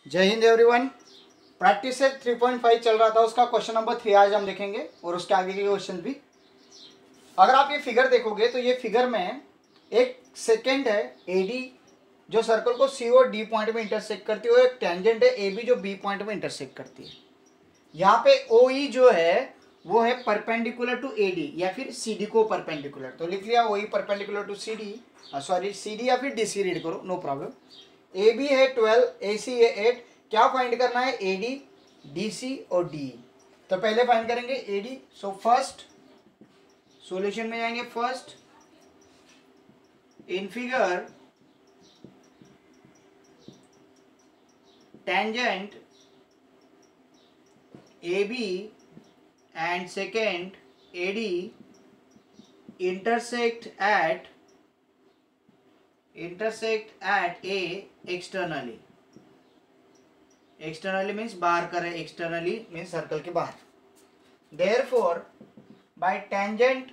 जय Hind everyone. Practice set 3.5 चल रहा था, उसका क्वेश्चन नंबर 3 आज हम देखेंगे और उसके आगे के क्वेश्चन भी। अगर आप ये फिगर देखोगे तो ये फिगर में एक सेकेंड है एडी जो सर्कल को सी और डी पॉइंट में इंटरसेक्ट करती है, और एक टेंजेंट है ए बी जो बी पॉइंट में इंटरसेक्ट करती है। यहाँ पे ओ ई जो है वो है परपेंडिकुलर टू ए डी या फिर सी डी को परपेंडिकुलर, तो लिख लिया O E perpendicular to C D, sorry C D या फिर डी सी रीड करो, नो प्रॉब्लम। ए बी है 12, ए सी है 8। क्या फाइंड करना है? ए डी, डी सी और डी। तो पहले फाइंड करेंगे ए डी। सो फर्स्ट सॉल्यूशन में जाएंगे। First in figure tangent AB and second AD intersect at A externally. Externally means बाहर करे, externally means सर्कल के बाहर। Therefore by tangent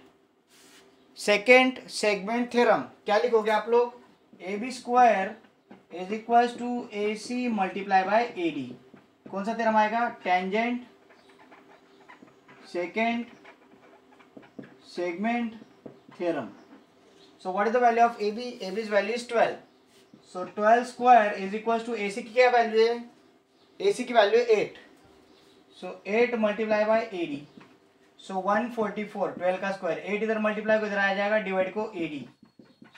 second segment theorem क्या लिखोगे आप लोग? AB square is equal to A C multiply by A D. कौन सा थ्योरम आएगा? Tangent secant segment theorem. So what is the value of A B? A B's value is 12। So 12 square is equal to A C की क्या value है? ए C की value है 8। सो 8 multiply by A D, सो 144। 12 का square 8 इधर multiply को इधर आ जाएगा, डिवाइड को A D.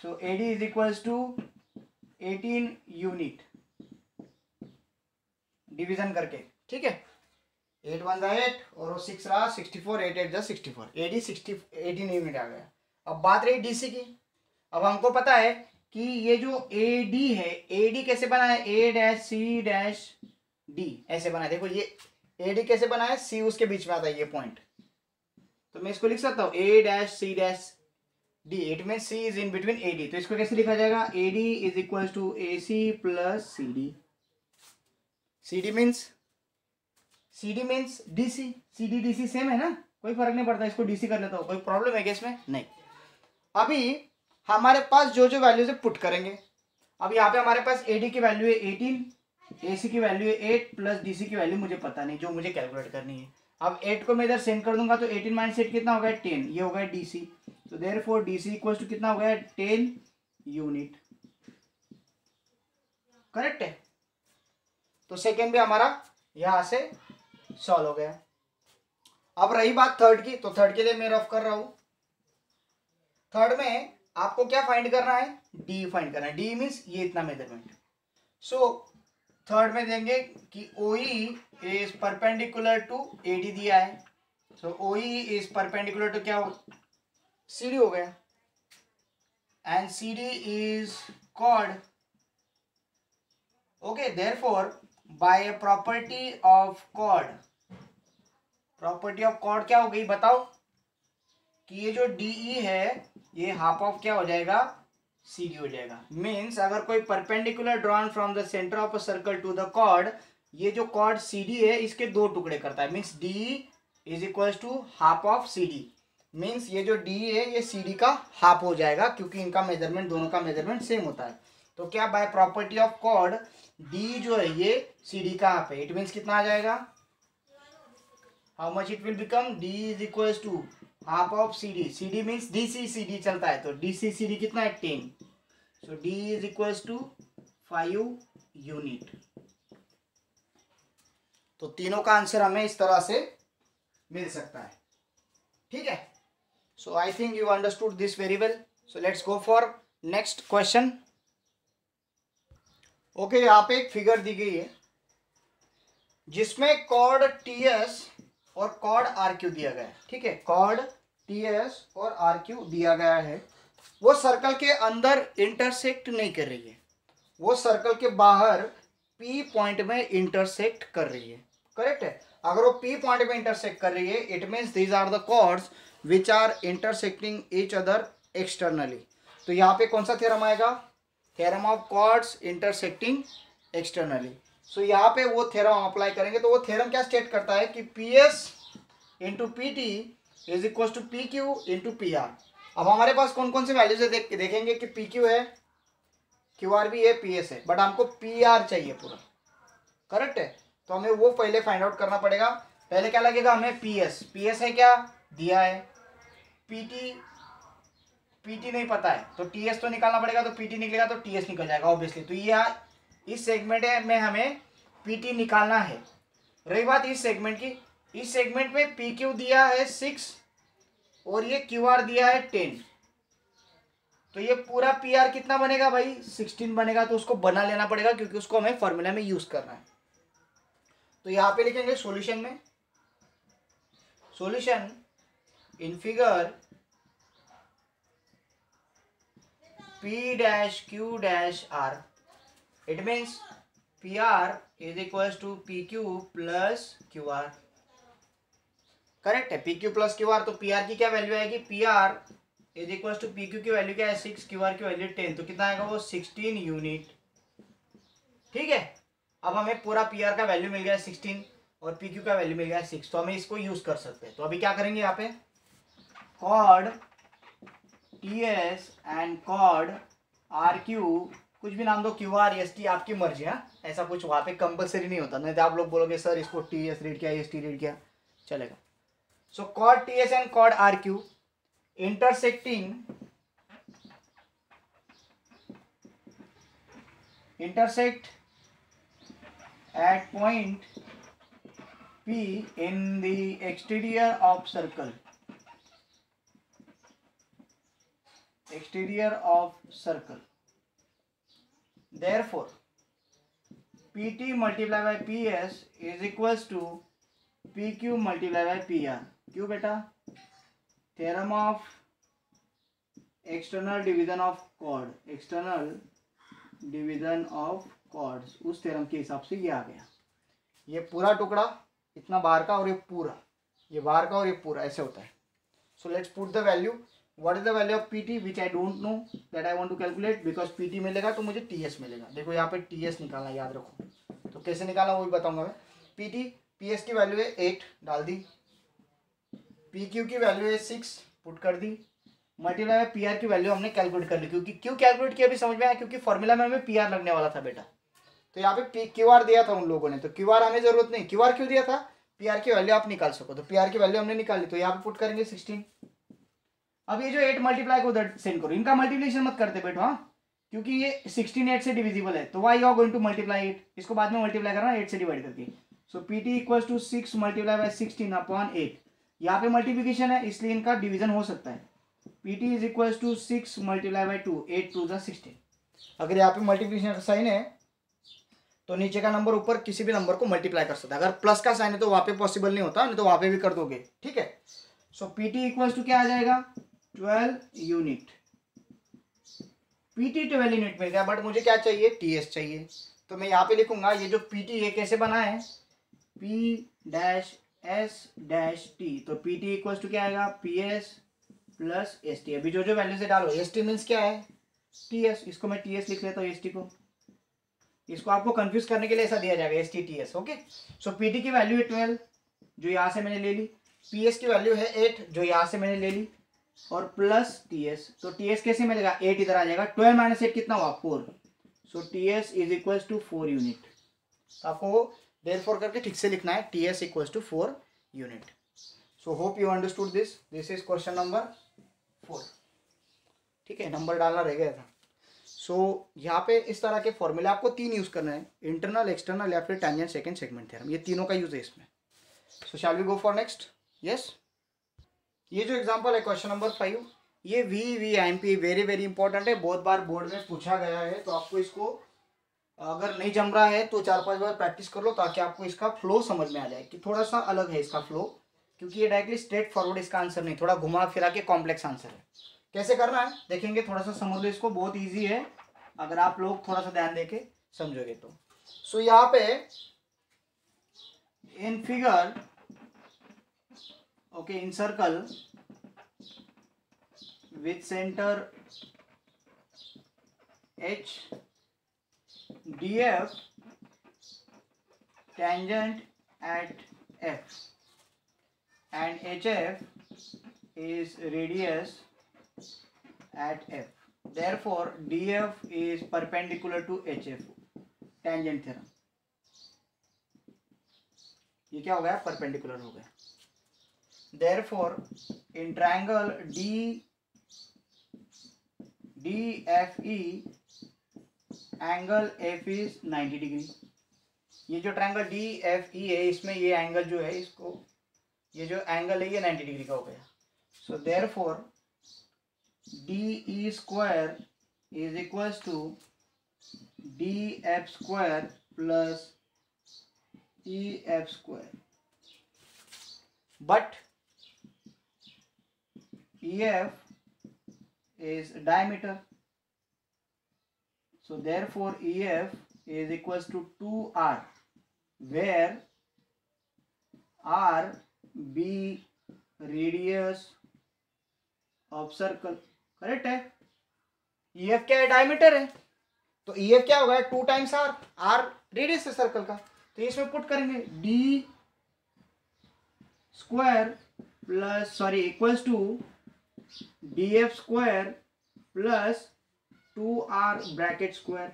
So A D is equal to 18 unit division करके, ठीक है। 8 1 8 और 6 रहा 64, 8 8 64, एडी 18 यूनिट आ गया। अब बात रही डीसी की। अब हमको पता है कि ये जो एडी है, एडी कैसे बना है? ए डैश सी डैश डी ऐसे बना है। देखो ये एडी कैसे बना है? सी उसके बीच में आता है ये पॉइंट, तो मैं इसको लिख सकता हूँ A dash C dash D. It mean C is in between A D, तो इसको कैसे लिखा जाएगा? A D is equal to A C plus C D. C D means D C. C D D C same है ना, कोई फर्क नहीं पड़ता। इसको डी सी कर लेता हूँ, कोई प्रॉब्लम है क्या इसमें? नहीं। अभी हमारे पास जो जो वैल्यूज है पुट करेंगे। अब यहाँ पे हमारे पास ए डी की वैल्यू है 18, ए सी की वैल्यू है 8 प्लस डी सी की वैल्यू मुझे पता नहीं, जो मुझे कैलकुलेट करनी है। अब 8 को मैं इधर सेंड कर दूंगा तो 18 माइनस 8 कितना हो गया? 10। ये हो गया डी सी। तो देयरफॉर डीसी इक्वल टू कितना हो गया? 10 यूनिट। करेक्ट है। तो सेकेंड भी हमारा यहां से सॉल्व हो गया। अब रही बात थर्ड की, तो थर्ड के लिए मैं रफ कर रहा हूं। थर्ड में आपको क्या फाइंड करना है? डी फाइंड करना है। डी मीन्स ये इतना मेजरमेंट। सो थर्ड में देंगे कि ओई इज परपेंडिकुलर टू एडी दिया है। सो ओई इज परपेंडिकुलर टू क्या हो? CD हो गया, and CD is chord. Okay, therefore by a property of chord क्या हो गई बताओ? कि ये जो DE है ये हाफ ऑफ क्या हो जाएगा? CD हो जाएगा। मीन्स अगर कोई perpendicular drawn from the centre of a circle to the chord, ये जो कॉर्ड CD है इसके दो टुकड़े करता है। Means DE is equal to half of CD। Means ये जो डी है ये सी डी का हाफ हो जाएगा, क्योंकि इनका मेजरमेंट, दोनों का मेजरमेंट सेम होता है। तो क्या by property of chord D जो है ये सी डी का हाफ है। इट मीन्स कितना आ जाएगा? How much it will become? D is equal to half of C D. C D means D C C D चलता है, तो डी सी सी डी कितना है? 10। So D is equal to 5 unit. तो तीनों का आंसर हमें इस तरह से मिल सकता है, ठीक है। So I think you understood this very well. So let's go for next question. Okay, यहाँ पे एक फिगर दी गई है जिसमें कॉर्ड TS और कॉर्ड RQ दिया गया है, ठीक है। कॉर्ड TS और RQ दिया गया है। वो सर्कल के अंदर इंटरसेक्ट नहीं कर रही है, वो सर्कल के बाहर P पॉइंट में इंटरसेक्ट कर रही है। करेक्ट है। अगर वो P पॉइंट में इंटरसेक्ट कर रही है, it means these are the chords which are intersecting each other externally. तो यहाँ पे कौन सा थ्योरम आएगा? Theorem of chords intersecting externally. So यहाँ पे वो थ्योरम हम अप्लाई करेंगे। तो वो थ्योरम क्या स्टेट करता है कि PS into PT is equal to PQ into PR। अब हमारे पास कौन कौन से वैल्यूज है देखेंगे कि PQ है, QR भी है, PS है, बट हमको PR चाहिए पूरा। करेक्ट है। तो हमें वो पहले फाइंड आउट करना पड़ेगा। पहले क्या लगेगा हमें, पीएस। पीएस है क्या, दिया है। पीटी, पीटी नहीं पता है तो टीएस तो निकालना पड़ेगा, तो पीटी निकलेगा तो टीएस निकल जाएगा ऑब्वियसली। तो ये इस सेगमेंट में हमें पीटी निकालना है। रही बात इस सेगमेंट की, इस सेगमेंट में पी क्यू दिया है 6 और ये क्यू आर दिया है 10। तो ये पूरा पी आर कितना बनेगा भाई, 16 बनेगा। तो उसको बना लेना पड़ेगा क्योंकि उसको हमें फॉर्मूला में यूज करना है। तो यहाँ पे लिखेंगे सॉल्यूशन में, solution in figure P dash Q dash R. It means PR is equals to PQ plus QR. Correct है, PQ plus QR। तो PR की क्या वैल्यू आएगी, PR is equals to PQ की वैल्यू क्या है 6, QR की वैल्यू 10। तो कितना आएगा वो 16 यूनिट। ठीक है, अब हमें पूरा PR का वैल्यू मिल गया 16 और PQ का वैल्यू मिल गया 6। तो हमें इसको यूज कर सकते हैं। तो अभी क्या करेंगे, यहाँ पे कॉड TS एंड कॉड RQ, कुछ भी नाम दो, QR ST, आपकी मर्जी है। ऐसा कुछ वहाँ पे कंपलसरी नहीं होता, नहीं तो आप लोग बोलोगे सर इसको TS रीड किया ST रीड किया, चलेगा। सो कॉड TS एंड कॉड RQ intersecting at point P in the exterior of circle, exterior of circle. Therefore PT multiplied by PS is equals to PQ multiplied by PR. क्यों बेटा, theorem of external division of chord, external division of chords, उस theorem के हिसाब से ये आ गया। ये पूरा टुकड़ा इतना बाहर का और ये पूरा, ये बाहर का और ये पूरा, ऐसे होता है। So let's put the value. What is the value of PT which I don't know, that I want to calculate. Because PT मिलेगा तो मुझे टीएस मिलेगा। देखो यहाँ पे टीएस निकालना, याद रखो। तो कैसे निकालना वो भी बताऊंगा मैं। पीटी, पीएस की वैल्यू है 8, डाल दी। पीक्यू की वैल्यू है 6, पुट कर दी। मल्टीप्लाई बाय पीआर की वैल्यू हमने कैलकुलेट कर ली। क्योंकि क्यों कैलकुलेट किया अभी समझ में आया, क्योंकि फॉर्मूला में हमें पीआर लगने वाला था बेटा। तो यहाँ पे क्यूआर दिया था उन लोगों ने, तो क्यूआर हमें जरूरत नहीं। क्यूआर क्यों दिया था, पीआर की वैल्यू आप निकाल सको। तो पीआर की वैल्यू हमने निकाली, तो यहाँ पे पुट करेंगे 16। अब ये जो 8 मल्टीप्लाई को उधर सेंड करो, इनका मल्टीप्लिकेशन मत करते बेटो, हाँ, क्योंकि ये 16 8 से डिविजिबल है। तो why you are going to multiply 8, इसको बाद में मल्टीप्लाई करना 8 से डिवाइड करके। So PT equals to 6 multiply by 16 upon 8। यहाँ पे मल्टीप्लिकेशन है इसलिए इनका डिवीजन हो सकता है। PT is equals to 6 multiply by 2, 8 2 = 16। अगर यहाँ पे मल्टीप्लिकेशन का साइन है तो नीचे का नंबर ऊपर किसी भी नंबर को मल्टीप्लाई कर सकता है। अगर प्लस का साइन है तो वहाँ पे पॉसिबल नहीं होता, नहीं तो वहाँ पे भी कर दोगे। ठीक है, सो पीटी इक्वल्स टू क्या आ जाएगा, 12 यूनिट। पीटी 12 यूनिट मिल गया, बट मुझे क्या चाहिए, टीएस चाहिए। तो मैं यहाँ पे लिखूंगा ये जो पीटी ये कैसे बना है, P dash S dash T। तो पीटी इक्वल्स टू क्या आएगा, PS प्लस ST। अभी जो जो वैल्यू से डालो, ST मीन्स क्या है, TS। इसको मैं TS लिख लेता हूँ, ST को। इसको आपको कंफ्यूज करने के लिए ऐसा दिया जाएगा ST TS। ओके, सो पीटी की वैल्यू है 12 जो यहाँ से मैंने ले ली, PS की वैल्यू है 8 जो यहाँ से मैंने ले ली, और प्लस TS। तो TS कैसे मिलेगा, 8 इधर आ जाएगा। 12 माइनस 8 कितना हुआ, 4। So TS is equals to 4 unit. तो आपको देयरफॉर करके ठीक से लिखना है, TS equals to 4 unit. So hope you understood this. This is question number 4। ठीक है, नंबर डालना रह गया था। सो यहाँ पे इस तरह के फॉर्मूले आपको 3 यूज करना है, इंटरनल, एक्सटर्नल या फिर टैंजेंट सेकंड सेगमेंट थ्योरम। ये तीनों का यूज है इसमें। So shall we go for next. Yes, ये जो एग्जांपल है क्वेश्चन नंबर 5, ये VVIMP वेरी वेरी इंपॉर्टेंट है, बहुत बार बोर्ड में पूछा गया है। तो आपको इसको अगर नहीं जम रहा है तो 4-5 बार प्रैक्टिस कर लो, ताकि आपको इसका फ्लो समझ में आ जाए कि थोड़ा सा अलग है इसका फ्लो। क्योंकि ये डायरेक्टली स्ट्रेट फॉरवर्ड इसका आंसर नहीं, थोड़ा घुमा फिरा के कॉम्प्लेक्स आंसर है। कैसे करना है देखेंगे, थोड़ा सा समझ लो इसको, बहुत ईजी है अगर आप लोग थोड़ा सा ध्यान देके समझोगे तो। सो यहाँ पे in figure, okay, in circle with center H, DF tangent at F, and HF is radius at F. Therefore DF is perpendicular to HF, tangent theorem. ये क्या हो गया, परपेंडिकुलर हो गया। Therefore in triangle DFE angle F is 90 degree. ये जो triangle DFE है इसमें ये एंगल जो है इसको, ये जो एंगल है ये 90 डिग्री का हो गया। So therefore DE square is equals to DF square plus EF square, but EF is diameter, so therefore EF is equals to 2R, where R be radius of circle। Correct है, EF क्या है, diameter है, तो EF क्या होगा, 2 times R, R radius है circle का, तो इसमें पुट करेंगे D square plus sorry equals to DF square plus 2R bracket square.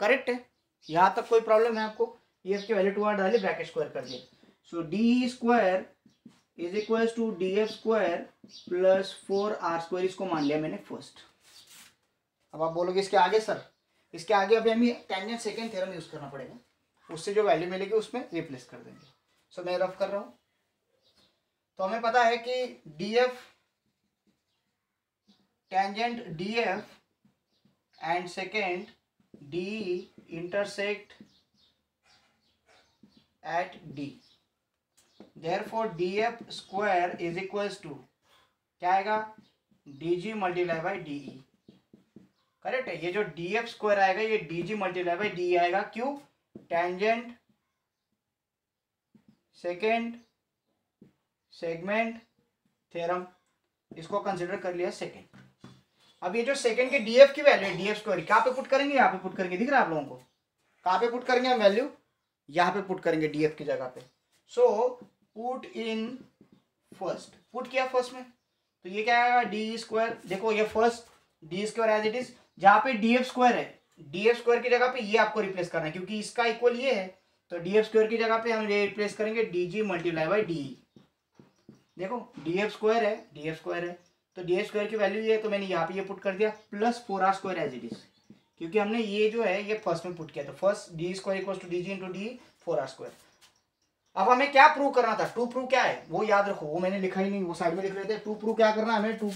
Correct है, यहां तक कोई प्रॉब्लम है आपको? EF की वैल्यू 2R डाली, ब्रैकेट स्क्वायर कर दिया, so DE square is equals to DF square plus 4R square, इसको मान लिया मैंने फर्स्ट। अब आप बोलोगे इसके आगे सर, इसके आगे अभी हमें टेंजेंट सेकंड थ्योरम यूज करना पड़ेगा, उससे जो वैल्यू मिलेगी उसमें रिप्लेस कर देंगे। सो मैं रफ कर रहा हूं, तो हमें पता है कि DF tangent DF and second DE intersect at D, therefore DF square is equals to क्या आएगा, DG multiply by DE। Correct है, ये जो DF स्क्वायर आएगा ये DG मल्टीप्लाई बाई DE आएगा, क्यों, टेंजेंट सेकेंड सेगमेंट थ्योरम, इसको कंसिडर कर लिया सेकेंड। अब ये जो सेकेंड के DF की वैल्यू है, DF स्क्वायर कहाँ पे पुट करेंगे, यहाँ पे पुट करेंगे, दिख रहा है आप लोगों को, कहाँ पे पुट करेंगे हम वैल्यू, यहाँ पे पुट करेंगे DF की जगह पे। So put in first, put किया फर्स्ट में, तो ये क्या आएगा, D स्क्वायर, देखो ये first D square as it is, जहाँ पे DF स्क्वायर है, DF स्क्वायर की जगह पे ये आपको रिप्लेस करना है, क्योंकि इसका इक्वल ये है, तो DF स्क्वायर की जगह पे हम ये रिप्लेस करेंगे DG मल्टीप्लाई बाई DE। देखो DF स्क्वायर है, DF स्क्वायर है, तो DF स्क्वायर की वैल्यू ये है, तो मैंने यहाँ पे ये पुट कर दिया plus 4R square as it is, क्योंकि हमने ये जो है ये फर्स्ट में पुट किया, तो first D square equals to DG into D 4R square. अब हमें क्या प्रूव करना था, टू प्रूव क्या है वो याद रखो, वो मैंने लिखा ही नहीं, वो साइड में लिख लेते हैं। टू प्रूव क्या करना है हमें, टू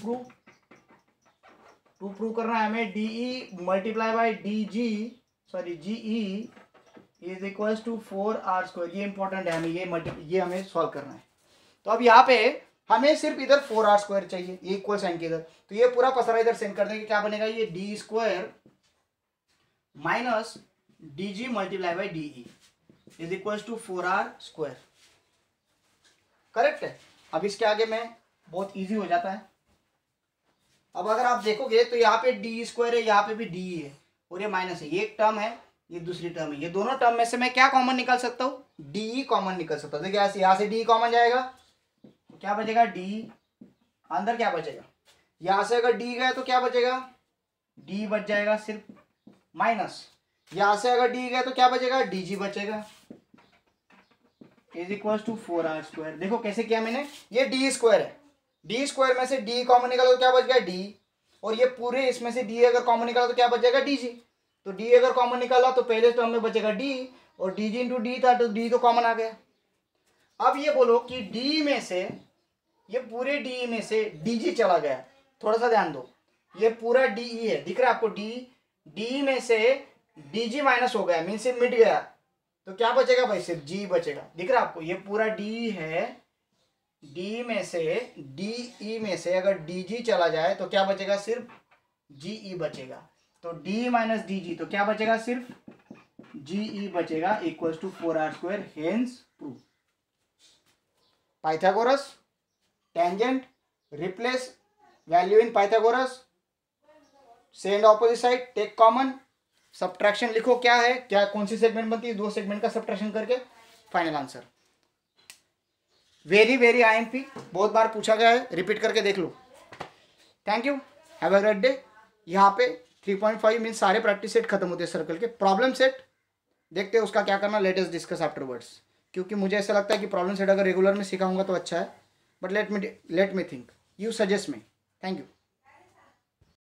प्रूव करना है हमें DE multiply by DG sorry GE is equals to 4R square, ये इंपॉर्टेंट है, हमें ये हमें सॉल्व करना है। तो अब यहाँ पे हमें सिर्फ इधर 4R स्क्वायर चाहिए, ये इक्वल साइन के इधर, तो ये पूरा पसरा इधर सेंड कर देंगे, क्या बनेगा, ये D square minus DG multiply by DE is equals to 4R square. Correct है, अब इसके आगे में बहुत इजी हो जाता है। अब अगर आप देखोगे तो यहाँ पे D स्क्वायर है, यहाँ पे भी DE है, और ये माइनस है, ये एक टर्म है, ये दूसरी टर्म है, ये दोनों टर्म में से मैं क्या कॉमन निकाल सकता हूँ, DE कॉमन निकल सकता हूँ। देखिए यहाँ से DE कॉमन जाएगा, तो क्या बचेगा, DE अंदर क्या बचेगा, यहाँ से अगर D गया तो क्या बचेगा, D बच जाएगा सिर्फ, माइनस यहाँ से अगर D गया तो क्या बचेगा, DG बचेगा, is equal to 4R square. देखो कैसे किया मैंने, ये D स्क्वायर है, D स्क्वायर में से D कॉमन निकाला तो क्या बच गया, D, और ये पूरे इसमें से D अगर कॉमन निकाला तो क्या बचेगा, DG, तो D अगर कॉमन निकाला तो पहले टर्म में बचेगा D, और DG इंटू D था तो D तो कॉमन आ गया। अब ये बोलो कि D में से, ये पूरे D में से DG चला गया, थोड़ा सा ध्यान दो, ये पूरा DE है, दिख रहा है आपको, D में से DG माइनस हो गया, मीन से मिट गया, तो क्या बचेगा भाई, सिर्फ G बचेगा, दिख रहा है आपको, ये पूरा D है, D में से DE में से अगर DG चला जाए तो क्या बचेगा, सिर्फ GE बचेगा, तो D माइनस DG, तो क्या बचेगा, सिर्फ GE बचेगा, equals to 4R square, hence prove. Pythagoras tangent, replace value in Pythagoras, send opposite side, take common, subtraction लिखो क्या है, क्या कौन सी सेगमेंट बनती है, दो सेगमेंट का सब्ट्रैक्शन करके final answer. Very very IMP, बहुत बार पूछा गया है, रिपीट करके देख लो। Thank you, have a great day. यहाँ पे 3.5 मीन सारे प्रैक्टिस सेट खत्म होते हैं सर्कल के। प्रॉब्लम सेट देखते हैं उसका क्या करना, लेट अस डिस्कस आफ्टरवर्ड्स। क्योंकि मुझे ऐसा लगता है कि प्रॉब्लम सेट अगर रेगुलर में सिखाऊंगा तो अच्छा है, but let me think, you suggest me. Thank you.